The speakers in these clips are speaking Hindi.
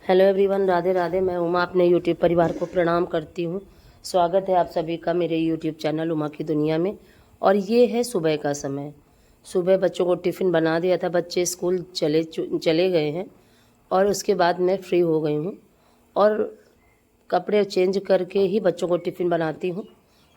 Hello everyone, Radhe Radhe. मैं उमा अपने यूट्यूब परिवार को प्रणाम करती हूँ। स्वागत है आप सभी का मेरे यूट्यूब चैनल उमा की दुनिया में। और ये है सुबह का समय। सुबह बच्चों को टिफ़िन बना दिया था, बच्चे स्कूल चले गए हैं और उसके बाद मैं फ्री हो गई हूँ और कपड़े चेंज करके ही बच्चों को टिफ़िन बनाती हूँ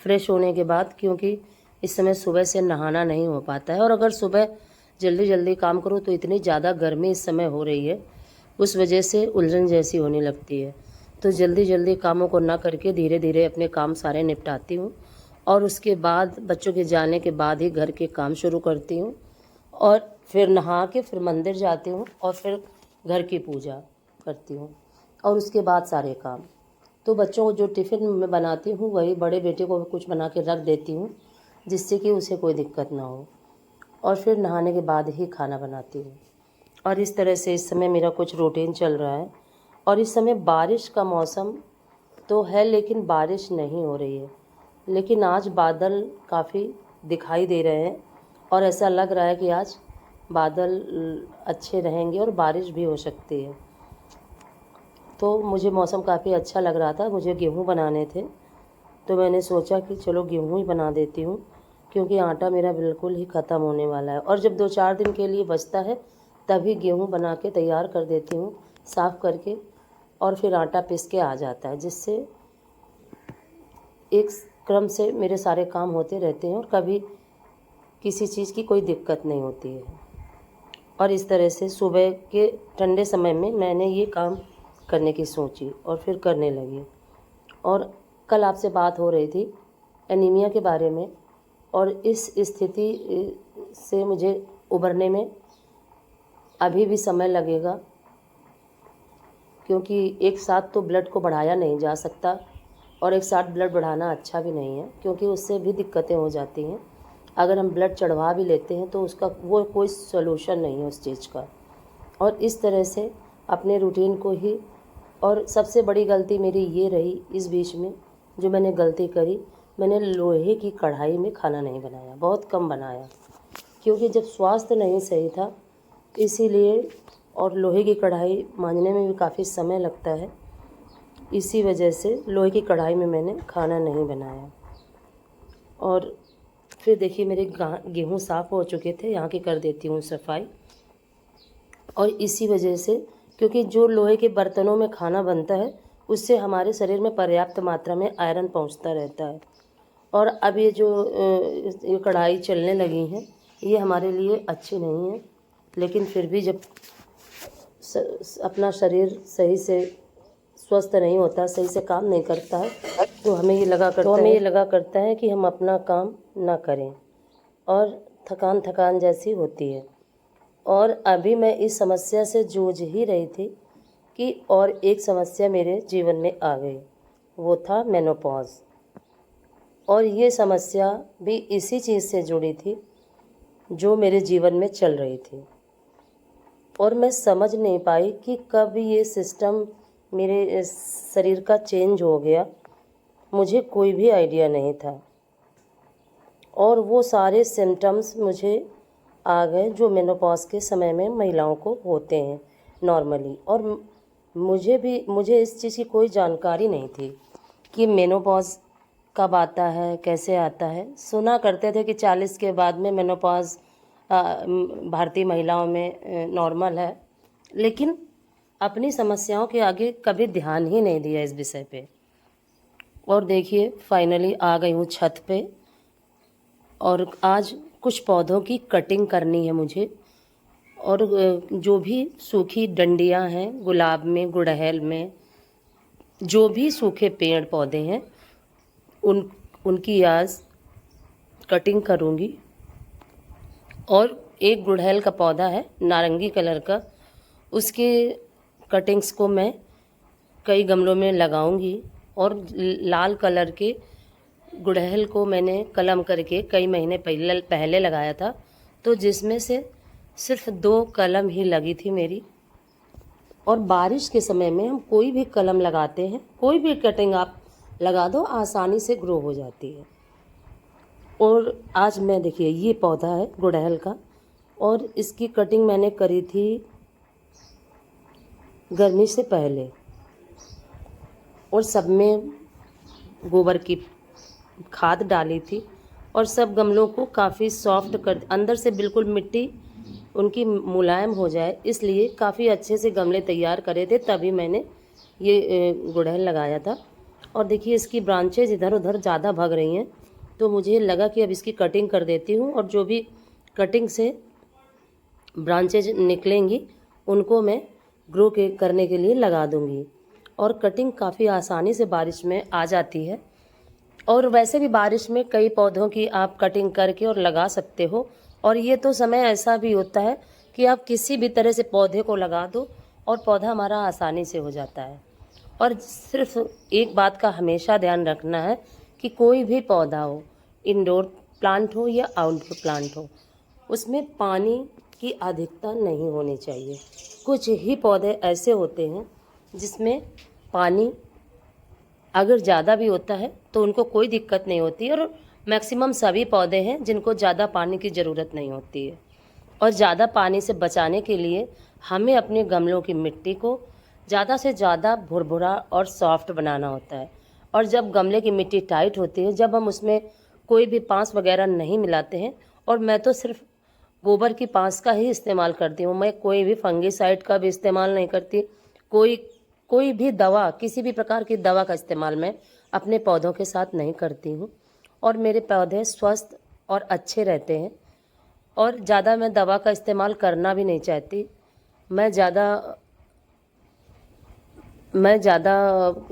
फ्रेश होने के बाद, क्योंकि इस समय सुबह से नहाना नहीं हो पाता है। और अगर सुबह जल्दी जल्दी काम करो तो इतनी ज़्यादा गर्मी इस समय हो रही है, उस वजह से उलझन जैसी होने लगती है। तो जल्दी जल्दी कामों को ना करके धीरे धीरे अपने काम सारे निपटाती हूँ और उसके बाद बच्चों के जाने के बाद ही घर के काम शुरू करती हूँ और फिर नहा के फिर मंदिर जाती हूँ और फिर घर की पूजा करती हूँ और उसके बाद सारे काम। तो बच्चों को जो टिफ़िन मैं बनाती हूँ वही बड़े बेटे को कुछ बना के रख देती हूँ, जिससे कि उसे कोई दिक्कत ना हो, और फिर नहाने के बाद ही खाना बनाती हूँ। और इस तरह से इस समय मेरा कुछ रूटीन चल रहा है। और इस समय बारिश का मौसम तो है लेकिन बारिश नहीं हो रही है, लेकिन आज बादल काफ़ी दिखाई दे रहे हैं और ऐसा लग रहा है कि आज बादल अच्छे रहेंगे और बारिश भी हो सकती है। तो मुझे मौसम काफ़ी अच्छा लग रहा था। मुझे गेहूँ बनाने थे तो मैंने सोचा कि चलो गेहूँ ही बना देती हूँ, क्योंकि आटा मेरा बिल्कुल ही ख़त्म होने वाला है और जब 2-4 दिन के लिए बचता है तभी गेहूँ बना के तैयार कर देती हूँ साफ़ करके, और फिर आटा पीस के आ जाता है, जिससे एक क्रम से मेरे सारे काम होते रहते हैं और कभी किसी चीज़ की कोई दिक्कत नहीं होती है। और इस तरह से सुबह के ठंडे समय में मैंने ये काम करने की सोची और फिर करने लगी। और कल आपसे बात हो रही थी एनीमिया के बारे में, और इस स्थिति से मुझे उभरने में अभी भी समय लगेगा, क्योंकि एक साथ तो ब्लड को बढ़ाया नहीं जा सकता और एक साथ ब्लड बढ़ाना अच्छा भी नहीं है, क्योंकि उससे भी दिक्कतें हो जाती हैं। अगर हम ब्लड चढ़वा भी लेते हैं तो उसका वो कोई सॉल्यूशन नहीं है उस चीज़ का। और इस तरह से अपने रूटीन को ही, और सबसे बड़ी गलती मेरी ये रही इस बीच में, जो मैंने गलती करी, मैंने लोहे की कढ़ाई में खाना नहीं बनाया, बहुत कम बनाया, क्योंकि जब स्वास्थ्य नहीं सही था इसीलिए, और लोहे की कढ़ाई मांजने में भी काफ़ी समय लगता है, इसी वजह से लोहे की कढ़ाई में मैंने खाना नहीं बनाया। और फिर देखिए मेरे गेहूँ साफ़ हो चुके थे, यहाँ की कर देती हूँ सफाई। और इसी वजह से, क्योंकि जो लोहे के बर्तनों में खाना बनता है उससे हमारे शरीर में पर्याप्त मात्रा में आयरन पहुँचता रहता है। और अब ये जो ये कढ़ाई चलने लगी हैं ये हमारे लिए अच्छी नहीं है, लेकिन फिर भी जब अपना शरीर सही से स्वस्थ नहीं होता, सही से काम नहीं करता है, तो हमें ये लगा करता है कि हम अपना काम ना करें और थकान थकान जैसी होती है। और अभी मैं इस समस्या से जूझ ही रही थी कि और एक समस्या मेरे जीवन में आ गई, वो था मेनोपॉज। और ये समस्या भी इसी चीज़ से जुड़ी थी जो मेरे जीवन में चल रही थी, और मैं समझ नहीं पाई कि कब ये सिस्टम मेरे शरीर का चेंज हो गया, मुझे कोई भी आइडिया नहीं था। और वो सारे सिम्टम्स मुझे आ गए जो मेनोपॉज के समय में महिलाओं को होते हैं नॉर्मली। और मुझे इस चीज़ की कोई जानकारी नहीं थी कि मेनोपॉज कब आता है, कैसे आता है। सुना करते थे कि 40 के बाद में मेनोपॉज भारतीय महिलाओं में नॉर्मल है, लेकिन अपनी समस्याओं के आगे कभी ध्यान ही नहीं दिया इस विषय पे। और देखिए फाइनली आ गई हूँ छत पे, और आज कुछ पौधों की कटिंग करनी है मुझे। और जो भी सूखी डंडियां हैं, गुलाब में, गुड़हल में, जो भी सूखे पेड़ पौधे हैं उनकी आज कटिंग करूँगी। और एक गुड़हल का पौधा है नारंगी कलर का, उसके कटिंग्स को मैं कई गमलों में लगाऊंगी। और लाल कलर के गुड़हल को मैंने कलम करके कई महीने पहले लगाया था, तो जिसमें से सिर्फ 2 कलम ही लगी थी मेरी। और बारिश के समय में हम कोई भी कलम लगाते हैं, कोई भी कटिंग आप लगा दो, आसानी से ग्रो हो जाती है। और आज मैं देखिए ये पौधा है गुड़हल का, और इसकी कटिंग मैंने करी थी गर्मी से पहले, और सब में गोबर की खाद डाली थी और सब गमलों को काफ़ी सॉफ्ट कर, अंदर से बिल्कुल मिट्टी उनकी मुलायम हो जाए, इसलिए काफ़ी अच्छे से गमले तैयार करे थे, तभी मैंने ये गुड़हल लगाया था। और देखिए इसकी ब्रांचेज इधर उधर ज़्यादा भाग रही हैं, तो मुझे लगा कि अब इसकी कटिंग कर देती हूँ और जो भी कटिंग से ब्रांचेज निकलेंगी उनको मैं ग्रो करने के लिए लगा दूँगी। और कटिंग काफ़ी आसानी से बारिश में आ जाती है, और वैसे भी बारिश में कई पौधों की आप कटिंग करके और लगा सकते हो। और ये तो समय ऐसा भी होता है कि आप किसी भी तरह से पौधे को लगा दो और पौधा हमारा आसानी से हो जाता है। और सिर्फ एक बात का हमेशा ध्यान रखना है कि कोई भी पौधा हो, इंडोर प्लांट हो या आउटडोर प्लांट हो, उसमें पानी की अधिकता नहीं होनी चाहिए। कुछ ही पौधे ऐसे होते हैं जिसमें पानी अगर ज़्यादा भी होता है तो उनको कोई दिक्कत नहीं होती, और मैक्सिमम सभी पौधे हैं जिनको ज़्यादा पानी की ज़रूरत नहीं होती है। और ज़्यादा पानी से बचाने के लिए हमें अपने गमलों की मिट्टी को ज़्यादा से ज़्यादा भुरभुरा और सॉफ्ट बनाना होता है। और जब गमले की मिट्टी टाइट होती है, जब हम उसमें कोई भी पाँस वगैरह नहीं मिलाते हैं, और मैं तो सिर्फ गोबर की पाँस का ही इस्तेमाल करती हूँ, मैं कोई भी फंगीसाइड का भी इस्तेमाल नहीं करती, कोई भी दवा, किसी भी प्रकार की दवा का इस्तेमाल मैं अपने पौधों के साथ नहीं करती हूँ। और मेरे पौधे स्वस्थ और अच्छे रहते हैं, और ज़्यादा मैं दवा का इस्तेमाल करना भी नहीं चाहती। मैं ज़्यादा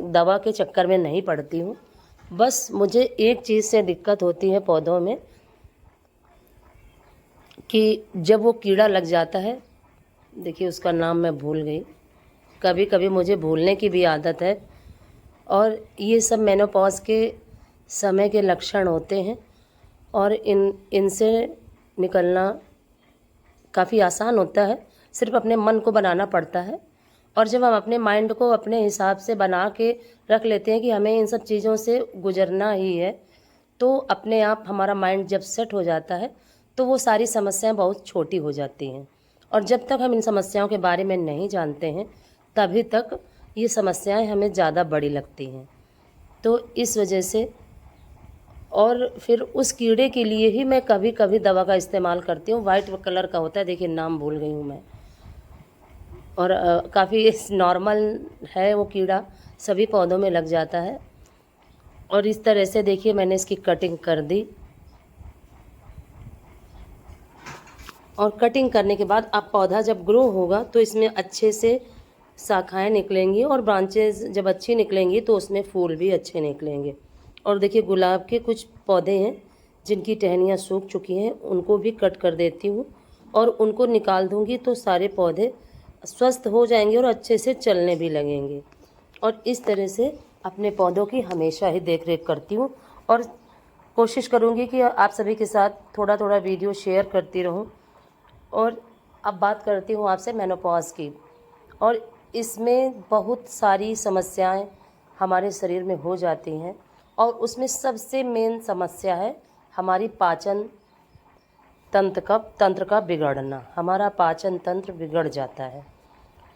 दवा के चक्कर में नहीं पड़ती हूँ। बस मुझे एक चीज़ से दिक्कत होती है पौधों में, कि जब वो कीड़ा लग जाता है, देखिए उसका नाम मैं भूल गई, कभी कभी मुझे भूलने की भी आदत है, और ये सब मेनोपॉज के समय के लक्षण होते हैं, और इनसे निकलना काफ़ी आसान होता है, सिर्फ अपने मन को बनाना पड़ता है। और जब हम अपने माइंड को अपने हिसाब से बना के रख लेते हैं कि हमें इन सब चीज़ों से गुजरना ही है, तो अपने आप हमारा माइंड जब सेट हो जाता है तो वो सारी समस्याएं बहुत छोटी हो जाती हैं। और जब तक हम इन समस्याओं के बारे में नहीं जानते हैं, तभी तक ये समस्याएं हमें ज़्यादा बड़ी लगती हैं। तो इस वजह से, और फिर उस कीड़े के लिए ही मैं कभी कभी दवा का इस्तेमाल करती हूँ। वाइट कलर का होता है, देखिए नाम भूल गई हूँ मैं, और काफ़ी नॉर्मल है वो कीड़ा, सभी पौधों में लग जाता है। और इस तरह से देखिए मैंने इसकी कटिंग कर दी, और कटिंग करने के बाद अब पौधा जब ग्रो होगा तो इसमें अच्छे से शाखाएं निकलेंगी, और ब्रांचेज जब अच्छी निकलेंगी तो उसमें फूल भी अच्छे निकलेंगे। और देखिए गुलाब के कुछ पौधे हैं जिनकी टहनियाँ सूख चुकी हैं, उनको भी कट कर देती हूँ और उनको निकाल दूँगी, तो सारे पौधे स्वस्थ हो जाएंगे और अच्छे से चलने भी लगेंगे। और इस तरह से अपने पौधों की हमेशा ही देख रेख करती हूँ, और कोशिश करूँगी कि आप सभी के साथ थोड़ा थोड़ा वीडियो शेयर करती रहूँ। और अब बात करती हूँ आपसे मेनोपॉज की। और इसमें बहुत सारी समस्याएं हमारे शरीर में हो जाती हैं, और उसमें सबसे मेन समस्या है हमारी पाचन तंत्र का बिगड़ना। हमारा पाचन तंत्र बिगड़ जाता है,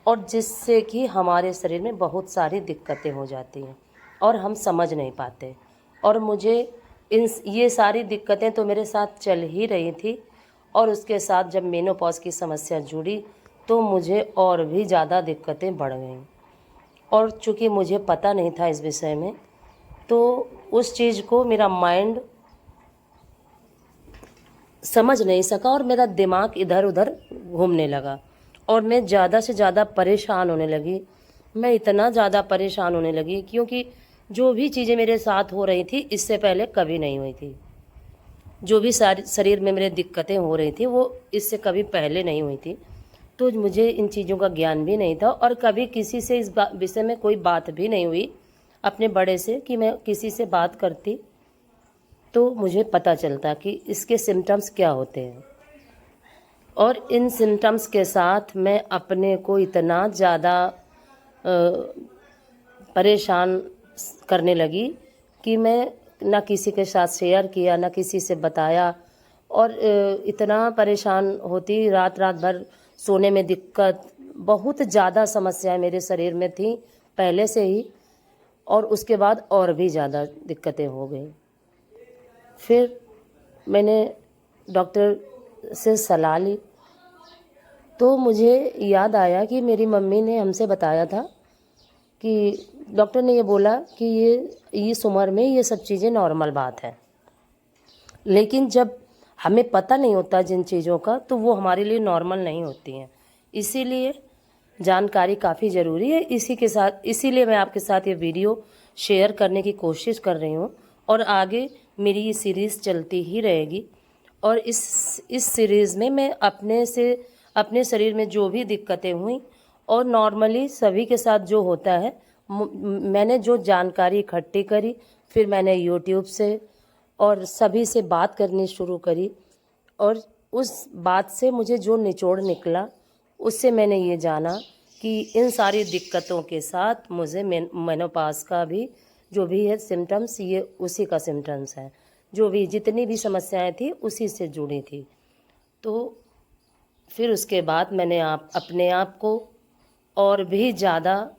और जिससे कि हमारे शरीर में बहुत सारी दिक्कतें हो जाती हैं और हम समझ नहीं पाते। और मुझे ये सारी दिक्कतें तो मेरे साथ चल ही रही थी, और उसके साथ जब मेनोपॉज की समस्या जुड़ी तो मुझे और भी ज़्यादा दिक्कतें बढ़ गईं। और चूँकि मुझे पता नहीं था इस विषय में, तो उस चीज़ को मेरा माइंड समझ नहीं सका, और मेरा दिमाग इधर उधर घूमने लगा, और मैं ज़्यादा से ज़्यादा परेशान होने लगी। मैं इतना ज़्यादा परेशान होने लगी क्योंकि जो भी चीज़ें मेरे साथ हो रही थी इससे पहले कभी नहीं हुई थी। जो भी शरीर में मेरे दिक्कतें हो रही थी वो इससे कभी पहले नहीं हुई थी। तो मुझे इन चीज़ों का ज्ञान भी नहीं था, और कभी किसी से इस विषय में कोई बात भी नहीं हुई अपने बड़े से, कि मैं किसी से बात करती तो मुझे पता चलता कि इसके सिम्टम्स क्या होते हैं। और इन सिम्टम्स के साथ मैं अपने को इतना ज़्यादा परेशान करने लगी कि मैं ना किसी के साथ शेयर किया, ना किसी से बताया, और इतना परेशान होती, रात रात भर सोने में दिक्कत, बहुत ज़्यादा समस्याएं मेरे शरीर में थी पहले से ही, और उसके बाद और भी ज़्यादा दिक्कतें हो गई। फिर मैंने डॉक्टर से सलाह ली, तो मुझे याद आया कि मेरी मम्मी ने हमसे बताया था कि डॉक्टर ने ये बोला कि ये इस उम्र में ये सब चीज़ें नॉर्मल बात है। लेकिन जब हमें पता नहीं होता जिन चीज़ों का, तो वो हमारे लिए नॉर्मल नहीं होती हैं। इसीलिए जानकारी काफ़ी ज़रूरी है। इसीलिए मैं आपके साथ ये वीडियो शेयर करने की कोशिश कर रही हूँ, और आगे मेरी ये सीरीज़ चलती ही रहेगी। और इस सीरीज़ में मैं अपने शरीर में जो भी दिक्कतें हुई, और नॉर्मली सभी के साथ जो होता है, मैंने जो जानकारी इकट्ठी करी, फिर मैंने यूट्यूब से और सभी से बात करनी शुरू करी, और उस बात से मुझे जो निचोड़ निकला, उससे मैंने ये जाना कि इन सारी दिक्कतों के साथ मुझे मेनोपॉज का भी जो भी है सिम्टम्स, ये उसी का सिम्टम्स है। जो भी जितनी भी समस्याएं थी उसी से जुड़ी थी। तो फिर उसके बाद मैंने अपने आप को और भी ज़्यादा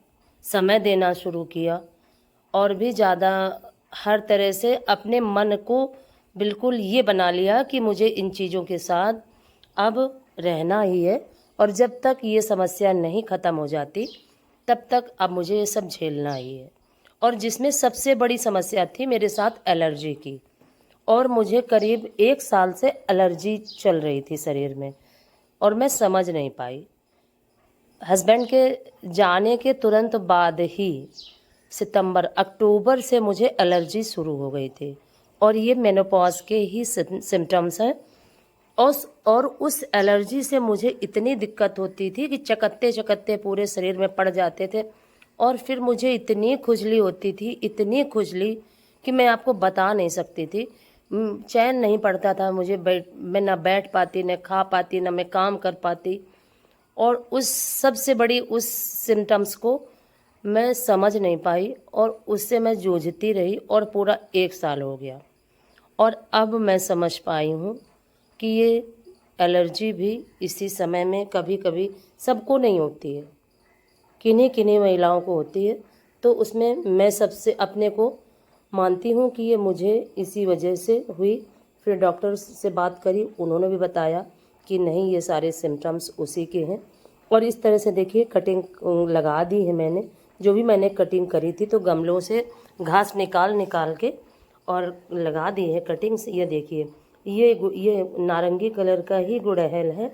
समय देना शुरू किया, और भी ज़्यादा हर तरह से अपने मन को बिल्कुल ये बना लिया कि मुझे इन चीज़ों के साथ अब रहना ही है, और जब तक ये समस्या नहीं ख़त्म हो जाती तब तक अब मुझे ये सब झेलना ही है। और जिसमें सबसे बड़ी समस्या थी मेरे साथ एलर्जी की, और मुझे करीब 1 साल से एलर्जी चल रही थी शरीर में, और मैं समझ नहीं पाई। हस्बैंड के जाने के तुरंत बाद ही अक्टूबर से मुझे एलर्जी शुरू हो गई थी, और ये मेनोपॉज के ही सिम्टम्स हैं। और उस एलर्जी से मुझे इतनी दिक्कत होती थी कि चकत्ते चकत्ते पूरे शरीर में पड़ जाते थे, और फिर मुझे इतनी खुजली होती थी, इतनी खुजली कि मैं आपको बता नहीं सकती थी। चैन नहीं पड़ता था मुझे, मैं ना बैठ पाती, ना खा पाती, ना मैं काम कर पाती। और उस सबसे बड़ी उस सिम्टम्स को मैं समझ नहीं पाई, और उससे मैं जूझती रही, और पूरा 1 साल हो गया। और अब मैं समझ पाई हूँ कि ये एलर्जी भी इसी समय में कभी कभी सबको नहीं होती है, किन्हीं किन्हीं महिलाओं को होती है। तो उसमें मैं सबसे अपने को मानती हूँ कि ये मुझे इसी वजह से हुई। फिर डॉक्टर से बात करी, उन्होंने भी बताया कि नहीं, ये सारे सिम्टम्स उसी के हैं। और इस तरह से देखिए कटिंग लगा दी है मैंने, जो भी मैंने कटिंग करी थी, तो गमलों से घास निकाल के और लगा दी है कटिंग्स। ये देखिए, ये नारंगी कलर का ही गुड़हल है।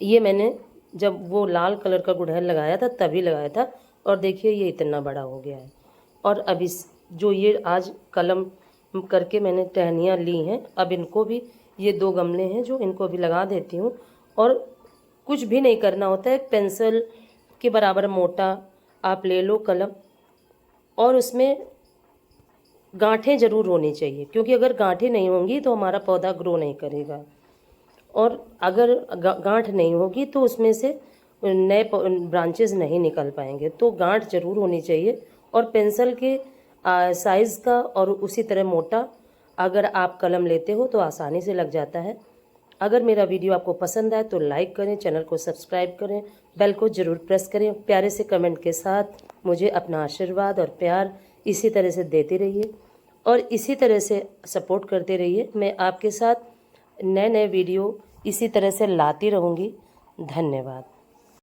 ये मैंने जब वो लाल कलर का गुड़हल लगाया था तभी लगाया था, और देखिए ये इतना बड़ा हो गया है। और अब जो ये आज कलम करके मैंने टहनियाँ ली हैं, अब इनको भी, ये 2 गमले हैं जो इनको भी लगा देती हूँ। और कुछ भी नहीं करना होता है, एक पेंसिल के बराबर मोटा आप ले लो कलम, और उसमें गांठें ज़रूर होनी चाहिए, क्योंकि अगर गांठें नहीं होंगी तो हमारा पौधा ग्रो नहीं करेगा। और अगर गांठ नहीं होगी तो उसमें से नए ब्रांचेस नहीं निकल पाएंगे। तो गांठ ज़रूर होनी चाहिए, और पेंसिल के साइज़ का और उसी तरह मोटा अगर आप कलम लेते हो तो आसानी से लग जाता है। अगर मेरा वीडियो आपको पसंद आए तो लाइक करें, चैनल को सब्सक्राइब करें, बेल को ज़रूर प्रेस करें। प्यारे से कमेंट के साथ मुझे अपना आशीर्वाद और प्यार इसी तरह से देते रहिए, और इसी तरह से सपोर्ट करते रहिए। मैं आपके साथ नए नए वीडियो इसी तरह से लाती रहूँगी। धन्यवाद।